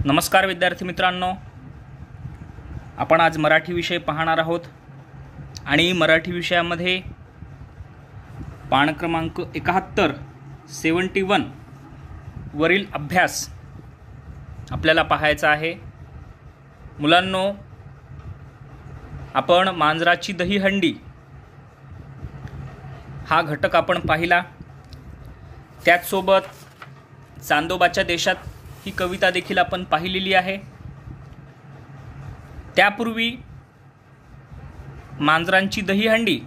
नमस्कार विद्यार्थी मित्रांनो, आपण आज मराठी विषय पाहणार आहोत आणि मराठी विषयामध्ये पान क्रमांक 71 वरील अभ्यास आपल्याला पाहायचा आहे। मुलांनो, आपण मांजराची दहीहंडी हा घटक आपण पाहिला, त्याचसोबत चांदोबाच्या देशात ही कविता देखील आपण पाहिलेली आहे। त्यापूर्वी मांजरांची दहीहंडी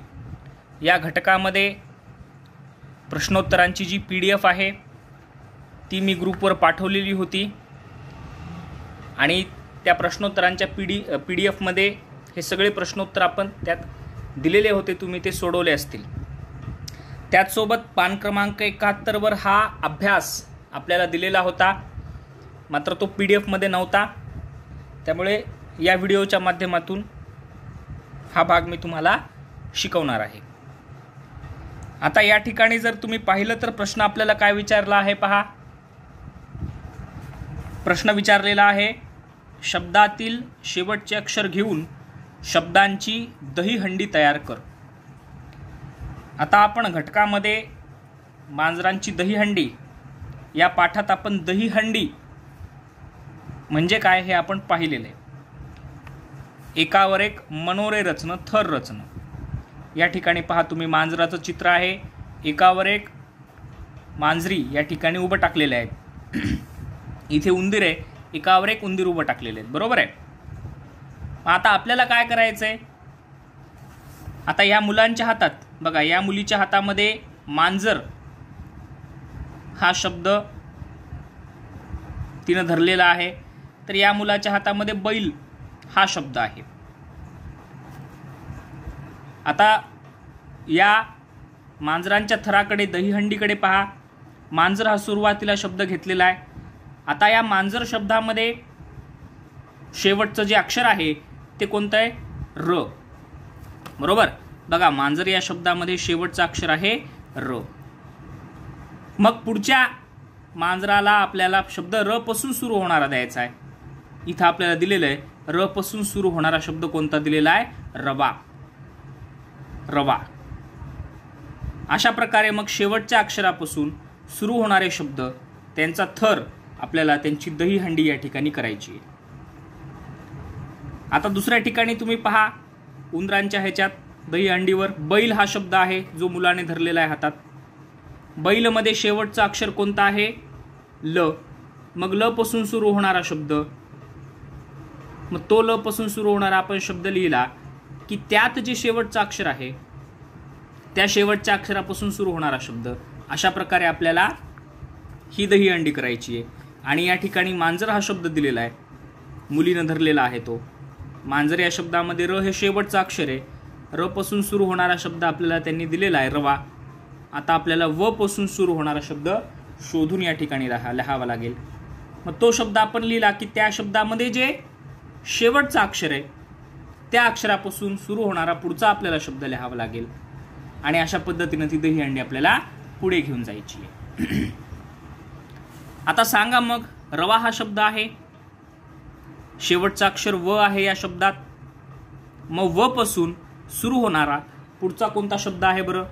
या घटकामध्ये प्रश्नोत्तरांची जी PDF आहे ती मी ग्रुपवर पाठवलेली होती आणि त्या प्रश्नोत्तरांच्या PDF मध्ये हे सगळे प्रश्नोत्तर आपण त्यात दिलेले होते, तुम्ही ते सोडवले असतील। त्याचसोबत पान क्रमांक 71 वर हा अभ्यास आपल्याला दिलेला होता, मात्र तो PDF मध्ये नव्हता, त्यामुळे या व्हिडिओच्या माध्यमातून हा भाग मी तुम्हाला शिकवणार आहे। आता या ठिकाणी जर तुम्ही पाहिलं तर प्रश्न आपल्याला काय विचारला आहे पहा। प्रश्न विचारलेला आहे, शब्दातील शेवटचे अक्षर घेऊन शब्दांची दहीहंडी तयार कर। आता आपण घटकामध्ये मांजरांची दहीहंडी या पाठात आपण दहीहंडी म्हणजे काय हे आपण पाहिलेले आहे। एकावर एक मनोरे रचना, थर रचना। या ठिकाणी पहा तुम्ही मांजराचं चित्र आहे, एकावर एक मांजरी या ठिकाणी उभं टाकलेले आहेत। इथे उंदीर आहे, एकावर एक उंदीर उभं टाकलेले आहेत, बरोबर आहे। आता आपल्याला काय करायचंय, आता या मुलांच्या हातात बघा, या मुलीच्या हातामध्ये मांजर हा शब्द तिने धरलेला आहे, तर या मुलाच्या हातामध्ये बैल हा शब्द आहे। आता या मांजरांच्या थराकडे, दहीहंडीकडे पहा, मांजर हा सुरुवातीला शब्द घेतलेला आहे। आता या मांजर शब्दामध्ये शेवटचं जे अक्षर आहे ते कोणतं आहे? र, बरोबर। बघा, मांजर या शब्दामध्ये शेवटचं अक्षर आहे र। मग पुढच्या मांजराला आपल्याला शब्द र पासून सुरू होणारा द्यायचा आहे। इथं आपल्याला दिलेलं आहे र पासून सुरू होणारा शब्द कोणता दिलेला आहे? रवा, रवा। अशा प्रकारे मग शेवटच्या अक्षरापासून सुरू होणारे शब्द, त्यांचा थर आपल्याला त्यांची दहीहंडी या ठिकाणी करायची आहे। आता दुसऱ्या ठिकाणी तुम्ही पहा, उंदरांच्या ह्याच्यात दहीहंडीवर बैल हा शब्द आहे जो मुलाने धरलेला आहे हातात। बैल मध्ये शेवटचा अक्षर कोणता आहे? ल। मग ल पासून सुरू होणारा शब्द, मग तो ल पासून सुरू होणारा आपण शब्द लिहिला की त्यात जे शेवटचा अक्षर आहे त्या शेवटच्या अक्षरापासून सुरू होणारा शब्द। अशा प्रकारे आपल्याला ही दहीहंडी करायची आहे। आणि या ठिकाणी मांजर हा शब्द दिलेला आहे, मुलीने धरलेला आहे तो मांजर। या शब्दामध्ये र हे शेवटचं अक्षर आहे, र पासून सुरू होणारा शब्द आपल्याला त्यांनी दिलेला आहे रवा। आता आपल्याला व पासून सुरू होणारा शब्द शोधून या ठिकाणी लिहावा लागेल। मग तो शब्द आपण लिहिला की त्या शब्दामध्ये जे शेवटचा अक्षर आहे त्या अक्षरापासून सुरू होणारा पुढचा आपल्याला शब्द लिहावा लागेल आणि अशा पद्धतीने ती दहीहंडी आपल्याला पुढे घेऊन जायची आहे। आता सांगा, मग रवा हा शब्द आहे, शेवटचा अक्षर व आहे या शब्दात, मग व पासून सुरू होणारा पुढचा कोणता शब्द आहे बरं?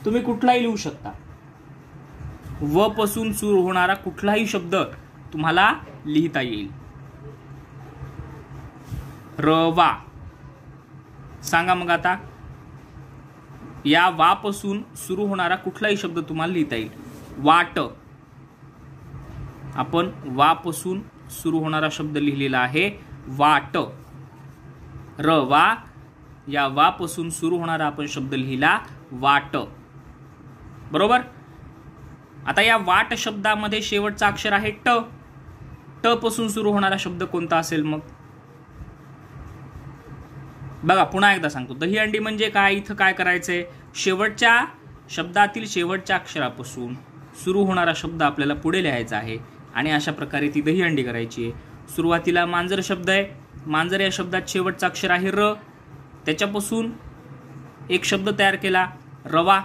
तुम्ही कुठलाही लिहू शकता, व पासून सुरू होणारा कुठलाही शब्द तुम्हाला लिहिता येईल। रवा। सांगा मग आता, या वा पासून सुरू होणारा कुठलाही शब्द तुम्हाला लिहिता येईल। वाट, आपण वा पासून सुरू होणारा शब्द लिहिलेला आहे वाट। रवा, या वा पासून सुरू होणारा आपण शब्द लिहिला वाट, बरोबर। आता या वाट शब्दामध्ये शेवटचा अक्षर आहे ट, ट पासून सुरू होणारा शब्द कोणता असेल मग? बघा, पुन्हा एकदा सांगतो, दहीहंडी म्हणजे काय, इथं काय करायचंय, शेवटच्या शब्दातील शेवटच्या अक्षरापासून सुरू होणारा शब्द आपल्याला पुढे लिहायचा आहे आणि अशा प्रकारे ती दहीहंडी करायची आहे। सुरुवातीला मांजर शब्द आहे, मांजर या शब्दात शेवटचा अक्षर आहे र, त्याच्यापासून एक शब्द तयार केला रवा।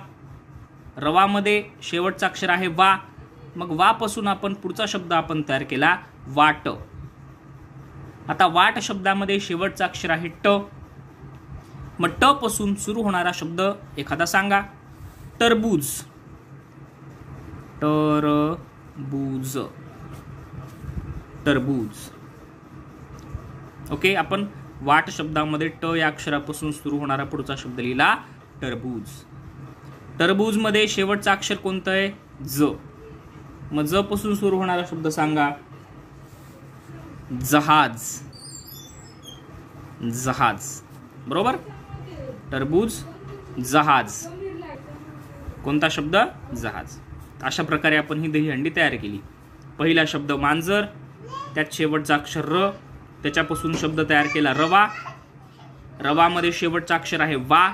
रवामध्ये शेवटचा अक्षर आहे वा, मग वा पासून आपण पुढचा शब्द आपण तयार केला वाट. आता वाट शब्दामध्ये शेवटचं अक्षर आहे ट. मग ट पासून सुरू होणारा शब्द एखादा सांगा. टरबूज. टरबूज. टरबूज. ओके, आपण वाट शब्दामध्ये ट या अक्षरापासून सुरू होणारा पुढचा शब्द लिहिला टरबूज. टरबूज मध्ये शेवटचं अक्षर कोणतं आहे? ज. मग ज पासून सुरू होणारा शब्द सांगा. जहाज. जहाज. बरोबर. टरबूज, जहाज. कोणता शब्द? जहाज. अशा प्रकारे आपण ही दहीहंडी तयार केली. पहिला शब्द मांजर, त्यात शेवटचा अक्षर र, त्याच्यापासून शब्द तयार केला रवा. रवामध्ये शेवटचा अक्षर आहे वा,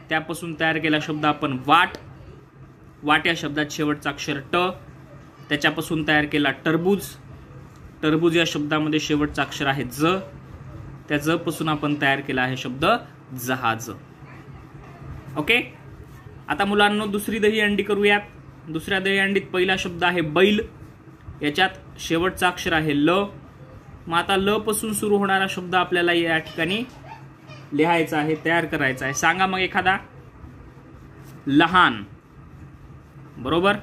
त्यापासून तयार केला शब्द आपण वाट. वाट या शब्दात शेवटचा अक्षर ट, त्याच्यापासून तयार केला टरबूज. टरबूज या शब्दामध्ये शेवटचा अक्षर आहे ज, त्या ज पासून आपण तयार केला आहे शब्द जहाज. ओके, आता मुलांनो दुसरी दहीहंडी करूयात. दुसऱ्या दहीहंडीत पहिला शब्द आहे बैल, याच्यात शेवटचा अक्षर आहे ल. मग आता ल पासून सुरू होणारा शब्द आपल्याला या ठिकाणी लिहायचा आहे, तयार करायचा आहे. सांगा मग एखादा. लहान. बरोबर.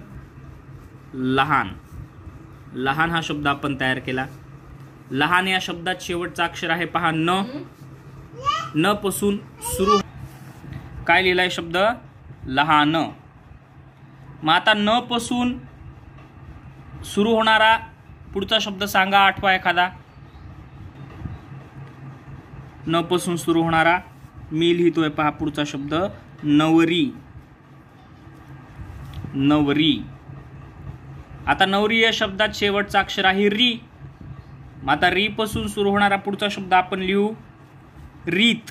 लहान. लहान हा शब्द आपण तयार केला. लहान या शब्दात शेवटचा अक्षर आहे पहा न. न पासून सुरू काय लिहिलाय शब्द? लहान. मग आता न पासून सुरू होणारा पुढचा शब्द सांगा, आठवा एखादा. न पासून सुरू होणारा मी लिहितोय पहा पुढचा शब्द नवरी. नवरी. आता नवरी या शब्दात शेवटचा अक्षर आहे री. मग आता री पासून सुरू होणारा पुढचा शब्द आपण लिहू रीत.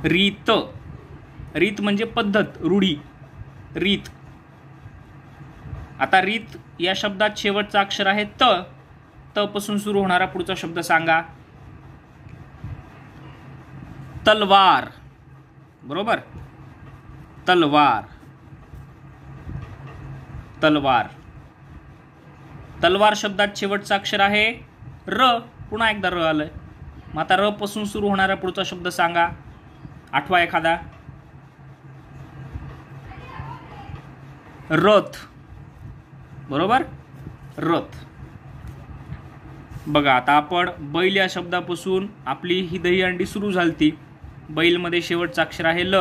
रीत. रीत म्हणजे पद्धत, रूढी. रीत. आता रीत या शब्दात शेवटचा अक्षर आहे त. त पासून सुरू होणारा पुढचा शब्द सांगा. तलवार. बरोबर. तलवार. तलवार. तलवार शब्दात शेवटचा अक्षर आहे र. पुन्हा एकदा र आलंय. मग आता र पासून सुरू होणारा पुढचा शब्द सांगा, आठवा एखादा. रथ. बरोबर. रथ. बघा आता आपण बैल या शब्दापासून आपली ही दहीहंडी सुरू झालती. बैल मध्ये शेवटचा अक्षर आहे ल.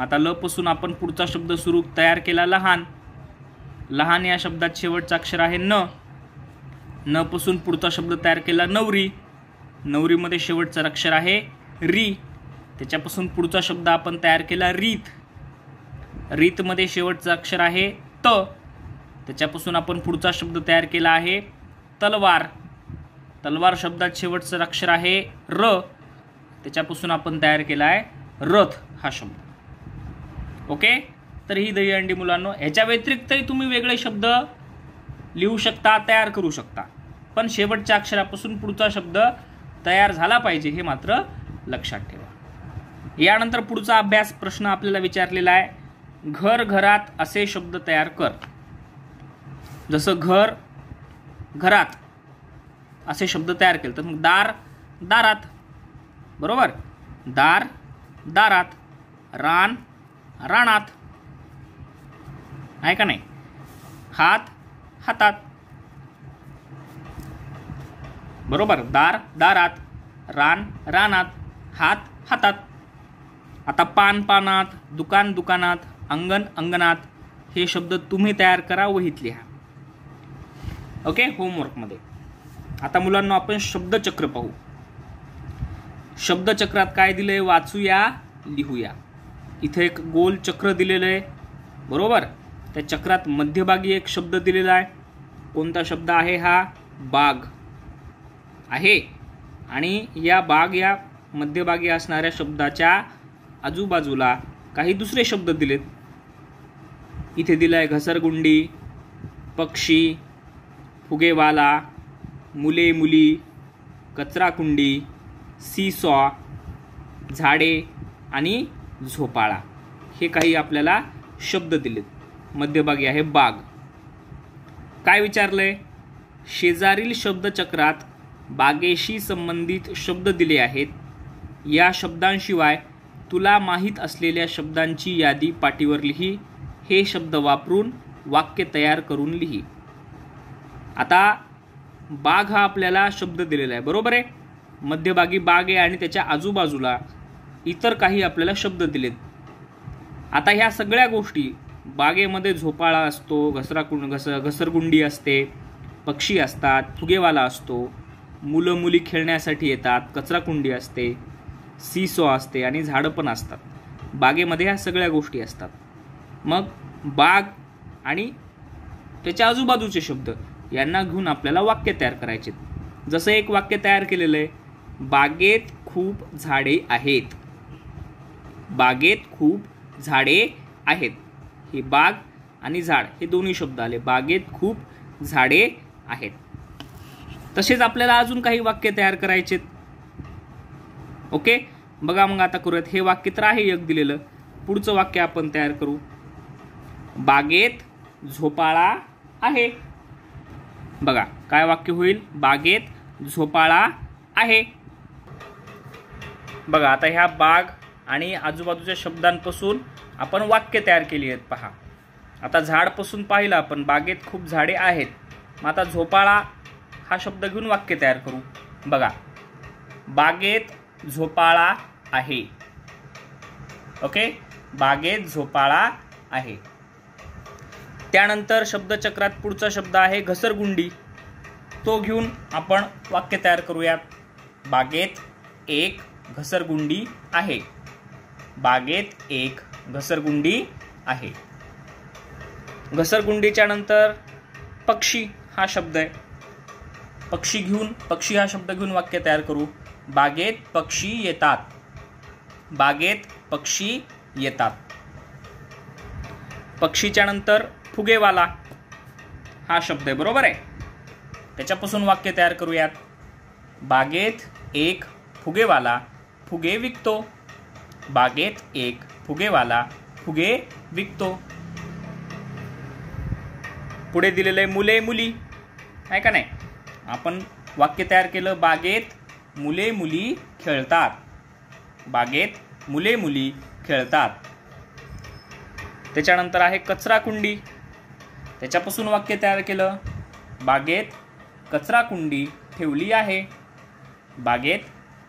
आता ल पासून आपण पुढचा शब्द सुरू तयार केला लहान. लहान या शब्दात शेवटचा अक्षर आहे न. न पासून पुढचा शब्द तयार केला नवरी. नवरीमध्ये शेवटचा अक्षर आहे री. त्याच्यापासून पुढचा शब्द आपण तयार केला रीत. रीत मध्ये शेवटचा अक्षर आहे त. त्याच्यापासून आपण पुढचा शब्द तयार केला आहे तलवार. तलवार शब्दात शेवटचं अक्षर आहे र. त्याच्यापासून आपण तयार केला आहे रथ हा शब्द. ओके, तर ही दहीहंडी मुलांनो. ह्याच्या व्यतिरिक्तही तुम्ही वेगळे शब्द लिहू शकता, तयार करू शकता, पण शेवटच्या अक्षरापासून पुढचा शब्द तयार झाला पाहिजे हे मात्र लक्षात ठेवा. यानंतर पुढचा अभ्यास प्रश्न आपल्याला विचारलेला आहे, घर घरात असे शब्द तयार कर. जसं घर घरात असे शब्द तयार केले तर मग दार दारात. बरोबर. दार दारात. रान रानात. आहे का नाही? हात हातात. बरोबर. दार दारात. रान रानात. हात हातात. आता पान पानात. दुकान दुकानात. अंगण अंगणात. हे शब्द तुम्ही तयार करा, वहीत लिहा. ओके, होमवर्कमध्ये. आता मुलांना आपण शब्दचक्र पाहू. शब्दचक्रात काय दिलंय वाचूया, लिहूया. इथे एक गोल चक्र दिलेलं आहे. बरोबर. त्या चक्रात मध्यभागी एक शब्द दिलेला आहे. कोणता शब्द आहे हा? बाग आहे. आणि या बाग या मध्यभागी असणाऱ्या शब्दाच्या आजूबाजूला काही दुसरे शब्द दिलेत. इथे दिलाय घसरगुंडी, पक्षी, फुगेवाला, मुले मुली, कचराकुंडी, सीसॉ, झाडे आणि झोपाळा. हे काही आपल्याला शब्द दिलेत. मध्यभागी आहे बाग. काय विचारलंय? शेजारील शब्दचक्रात बागेशी संबंधित शब्द दिले आहेत. या शब्दांशिवाय तुला माहीत असलेल्या शब्दांची यादी पाटीवर लिही. हे शब्द वापरून वाक्य तयार करून लिही. आता बाग हा आपल्याला शब्द दिलेला आहे, बरोबर आहे. मध्यभागी बाग आहे आणि त्याच्या आजूबाजूला इतर काही आपल्याला शब्द दिलेत. आता ह्या सगळ्या गोष्टी, बागेमध्ये झोपाळा असतो, घसरगुंडी असते, पक्षी असतात, फुगेवाला असतो, मुलं मुली खेळण्यासाठी येतात, कचराकुंडी असते, सीसॉ असते आणि झाडं पण असतात. बागेमध्ये ह्या सगळ्या गोष्टी असतात. मग बाग आणि त्याच्या आजूबाजूचे शब्द यांना घेऊन आपल्याला वाक्य तयार करायचे. जसं एक वाक्य तयार केलेलं आहे, बागेत खूप झाडे आहेत. बागेत खूप झाडे आहेत. हे बाग आणि झाड हे दोन्ही शब्द आले. बागेत खूप झाडे आहेत. तसेच आपल्याला अजून काही वाक्य तयार करायचे. ओके, बघा मग आता करूयात. हे वाक्य तर आहे एक दिलेलं. पुढचं वाक्य आपण तयार करू. बागेत झोपाळा आहे. बघा काय वाक्य होईल, बागेत झोपाळा आहे. बघा आता ह्या बाग आणि आजूबाजूच्या शब्दांपासून आपण वाक्य तयार केली आहेत. पहा, आता झाडपासून पाहिलं आपण, बागेत खूप झाडे आहेत. मग आता झोपाळा हा शब्द घेऊन वाक्य तयार करू. बघा, बागेत झोपाळा आहे. ओके, बागेत झोपाळा आहे. त्यानंतर शब्दचक्रात पुढचा शब्द आहे घसरगुंडी. तो घेऊन आपण वाक्य तयार करूयात. बागेत एक घसरगुंडी आहे. बागेत एक घसरगुंडी आहे. घसरगुंडीच्या नंतर पक्षी हा शब्द आहे. पक्षी हा शब्द घेऊन वाक्य तयार करू. बागेत पक्षी येतात. बागेत पक्षी येतात. पक्षीच्या नंतर फुगेवाला हा शब्द आहे, बरोबर आहे. त्याच्यापासून वाक्य तयार करूयात. बागेत एक फुगेवाला फुगे विकतो. बागेत एक फुगेवाला फुगे विकतो. पुढे दिलेले मुले मुली आहे का नाही. आपण वाक्य तयार केलं, बागेत मुले मुली खेळतात. बागेत मुले मुली खेळतात. त्याच्यानंतर आहे कचराकुंडी. त्याच्यापासून वाक्य तयार केलं, बागेत कचराकुंडी ठेवली आहे. बागेत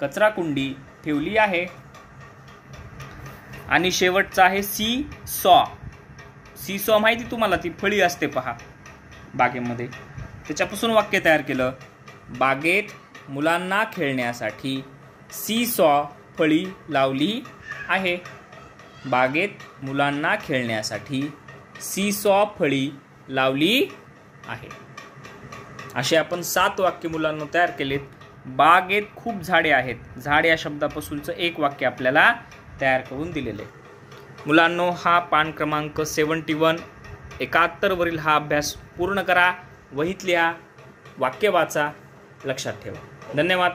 कचराकुंडी ठेवली आहे. आणि शेवटचा आहे सी सॉ. सी सॉ माहिती तुम्हाला, ती फळी असते पहा बागेमध्ये. त्याच्यापासून वाक्य तयार केलं, बागेत मुलांना खेळण्यासाठी सी सॉ फळी लावली आहे. बागेत मुलांना खेळण्यासाठी सी सॉ फळी लावली आहे. असे आपण 7 वाक्य मुलांना तयार केलेत. बागेत खूप झाडे आहेत. झाड या शब्दापासूनचं एक वाक्य आपल्याला तयार करून दिलेले. मुलांनो, हा पान क्रमांक 71 71 वरील हा अभ्यास पूर्ण करा. वहीत लिहा, वाक्य वाचा, लक्षात ठेवा. धन्यवाद.